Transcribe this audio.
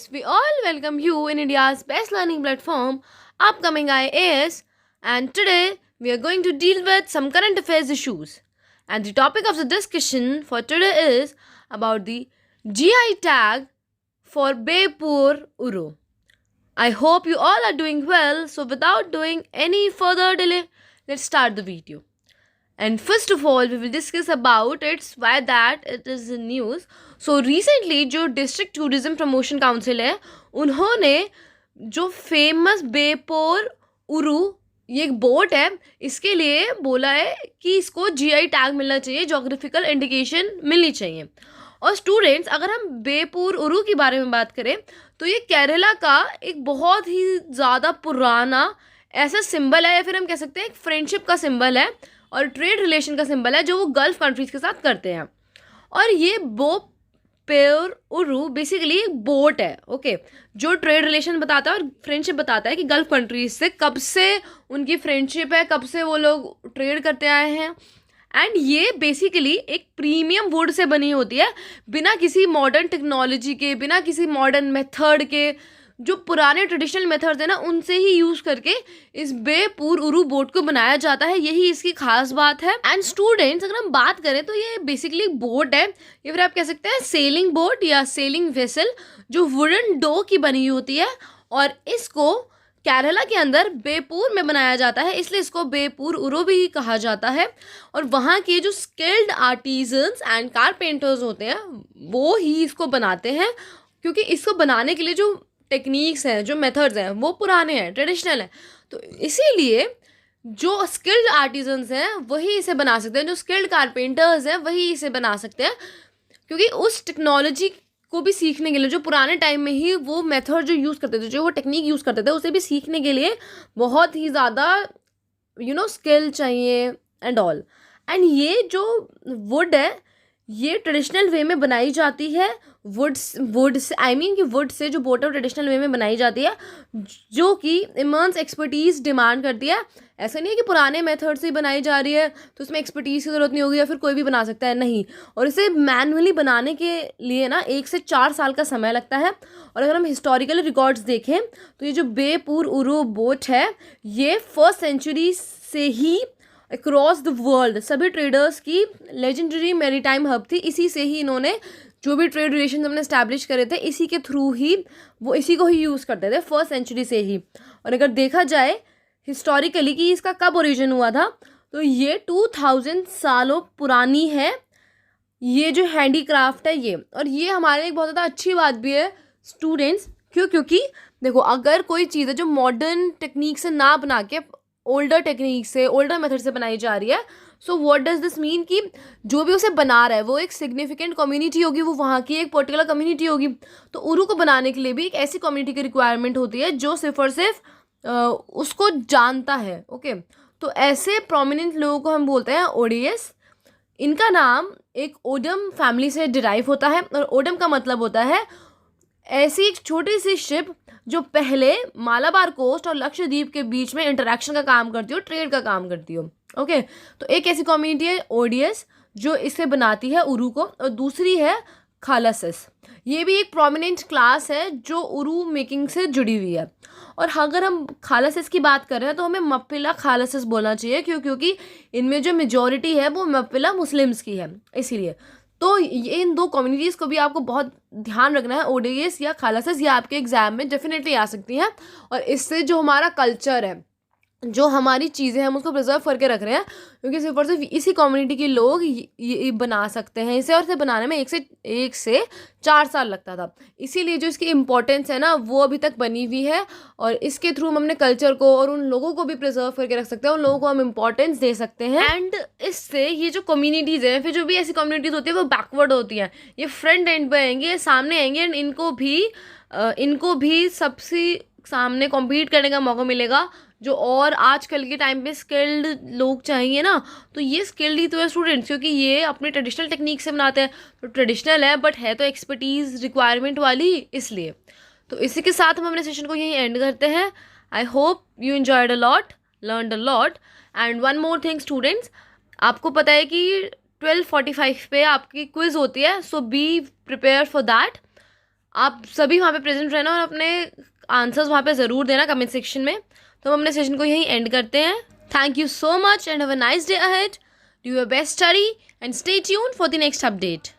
guys, we all welcome you in India's best learning platform, Upcoming IAS, and today we are going to deal with some current affairs issues. And the topic of the discussion for today is about the GI tag for Bepur Uru. I hope you all are doing well, so without doing any further delay, let's start the video. And first of all, we will discuss about its why that it is in news. So recently जो district tourism promotion council है उन्होंने जो famous Beypore उरू ये एक boat है इसके लिए बोला है कि इसको जीआई टैग मिलना चाहिए, जोग्राफिकल इंडिकेशन मिलनी चाहिए. और स्टूडेंट्स, अगर हम बेपुर उरू के बारे में बात करें तो ये केरला का एक बहुत ही ज़्यादा पुराना ऐसा सिंबल है, या फिर हम कह सकते हैं एक फ्रेंडशिप का सिंबल है और ट्रेड रिलेशन का सिंबल है जो वो गल्फ कंट्रीज़ के साथ करते हैं. और ये बेपुर उरू बेसिकली एक बोट है, ओके, जो ट्रेड रिलेशन बताता है और फ्रेंडशिप बताता है कि गल्फ कंट्रीज से कब से उनकी फ्रेंडशिप है, कब से वो लोग ट्रेड करते आए हैं. एंड ये बेसिकली एक प्रीमियम वुड से बनी होती है, बिना किसी मॉडर्न टेक्नोलॉजी के, बिना किसी मॉडर्न मेथड के. जो पुराने ट्रेडिशनल मेथड्स हैं ना उनसे ही यूज़ करके इस बेपुर उरू बोट को बनाया जाता है, यही इसकी खास बात है. एंड स्टूडेंट्स, अगर हम बात करें तो ये बेसिकली बोट है, या फिर आप कह सकते हैं सेलिंग बोट या सेलिंग वेसल, जो वुडन डो की बनी होती है. और इसको केरला के अंदर बेपुर में बनाया जाता है, इसलिए इसको बेपुर उरू भी कहा जाता है. और वहाँ के जो स्किल्ड आर्टिजन्स एंड कारपेंटर्स होते हैं वो ही इसको बनाते हैं, क्योंकि इसको बनाने के लिए जो टेक्निक्स हैं, जो मेथड्स हैं वो पुराने हैं, ट्रेडिशनल हैं. तो इसीलिए जो स्किल्ड आर्टिजन्स हैं वही इसे बना सकते हैं, जो स्किल्ड कारपेंटर्स हैं वही इसे बना सकते हैं, क्योंकि उस टेक्नोलॉजी को भी सीखने के लिए जो पुराने टाइम में ही वो मेथड जो यूज़ करते थे, जो वो टेक्निक यूज़ करते थे, उसे भी सीखने के लिए बहुत ही ज़्यादा स्किल चाहिए एंड ऑल. एंड ये जो वुड है ये ट्रेडिशनल वे में बनाई जाती है, वुड से कि वुड से जो बोट ट्रेडिशनल वे में बनाई जाती है, जो कि इमर्स एक्सपर्टीज़ डिमांड करती है. ऐसा नहीं है कि पुराने मेथड से बनाई जा रही है तो उसमें एक्सपर्टीज़ की ज़रूरत नहीं होगी या फिर कोई भी बना सकता है, नहीं. और इसे मैनुअली बनाने के लिए ना 1 से 4 साल का समय लगता है. और अगर हम हिस्टोरिकल रिकॉर्ड्स देखें तो ये जो बेपुर उरू बोट है ये 1st सेंचुरी से ही अक्रॉस द वर्ल्ड सभी ट्रेडर्स की लेजेंडरी मैरीटाइम हब थी. इसी से ही इन्होंने जो भी ट्रेड रिलेशन हमने इस्टेब्लिश करे थे इसी के थ्रू ही वो इसी को ही यूज़ करते थे 1st सेंचुरी से ही. और अगर देखा जाए हिस्टोरिकली कि इसका कब ओरिजिन हुआ था तो ये 2000 सालों पुरानी है ये जो हैंडीक्राफ्ट है ये. और ये हमारे एक बहुत ज़्यादा अच्छी बात भी है स्टूडेंट्स, क्योंकि देखो अगर कोई चीज़ है जो मॉडर्न टेक्निक से ना बना के ओल्डर टेक्निक से, ओल्डर मेथड से बनाई जा रही है, so what does this mean कि जो भी उसे बना रहा है वो एक सिग्निफिकेंट कम्युनिटी होगी, वो वहाँ की एक पर्टिकुलर कम्युनिटी होगी. तो उरू को बनाने के लिए भी एक ऐसी कम्युनिटी की रिक्वायरमेंट होती है जो सिर्फ और सिर्फ उसको जानता है, ओके. तो ऐसे प्रोमिनेंट लोगों को हम बोलते हैं ओडियस. इनका नाम एक ओडम फैमिली से डिराइव होता है, और ओडम का मतलब होता है ऐसी एक छोटी सी शिप जो पहले मालाबार कोस्ट और लक्षद्वीप के बीच में इंटरेक्शन का काम करती हो, ट्रेड का काम करती हो, ओके. तो एक ऐसी कम्युनिटी है ओडियस जो इसे बनाती है उरू को, और दूसरी है खालासिस. ये भी एक प्रोमिनेंट क्लास है जो उरू मेकिंग से जुड़ी हुई है. और अगर हम खालासिस की बात कर रहे हैं तो हमें मप्पिला खालासिस बोलना चाहिए, क्योंकि इनमें जो मेजॉरिटी है वो मप्पिला मुस्लिम्स की है, इसीलिए. तो ये इन दो कम्युनिटीज़ को भी आपको बहुत ध्यान रखना है. ओडियस या खालासिस ये आपके एग्जाम में डेफिनेटली आ सकती हैं. और इससे जो हमारा कल्चर है, जो हमारी चीज़ें हैं हम उसको प्रिजर्व करके रख रहे हैं, क्योंकि सिर्फ और सिर्फ इसी कम्युनिटी के लोग ये बना सकते हैं इसे. और इसे बनाने में 1 से 4 साल लगता था, इसीलिए जो इसकी इम्पोर्टेंस है ना वो अभी तक बनी हुई है. और इसके थ्रू हम अपने कल्चर को और उन लोगों को भी प्रिजर्व करके रख सकते हैं, उन लोगों को हम इम्पोर्टेंस दे सकते हैं. एंड इससे ये जो कम्युनिटीज़ हैं, फिर जो भी ऐसी कम्युनिटीज़ होती है वो बैकवर्ड होती हैं, ये फ्रंट एंड पे आएंगे, सामने आएंगे, एंड इनको भी सबसे सामने कॉम्पीट करने का मौका मिलेगा. जो और आजकल के टाइम पे स्किल्ड लोग चाहिए ना, तो ये स्किल्ड ही तो है स्टूडेंट्स, क्योंकि ये अपने ट्रेडिशनल टेक्निक से बनाते हैं. तो ट्रेडिशनल है बट है तो एक्सपर्टीज़ रिक्वायरमेंट वाली, इसलिए. तो इसी के साथ हम अपने सेशन को यहीं एंड करते हैं. I hope you enjoyed a lot, learned a lot. And one more thing students, आपको पता है कि 12:45 पे आपकी क्विज़ होती है, सो बी प्रिपेयर फॉर दैट. आप सभी वहाँ पे प्रेजेंट रहना और अपने आंसर्स वहाँ पे ज़रूर देना कमेंट सेक्शन में। तो हम अपने सेशन को यहीं एंड करते हैं। Thank you so much and have a nice day ahead. Do your best study and stay tuned for the next update.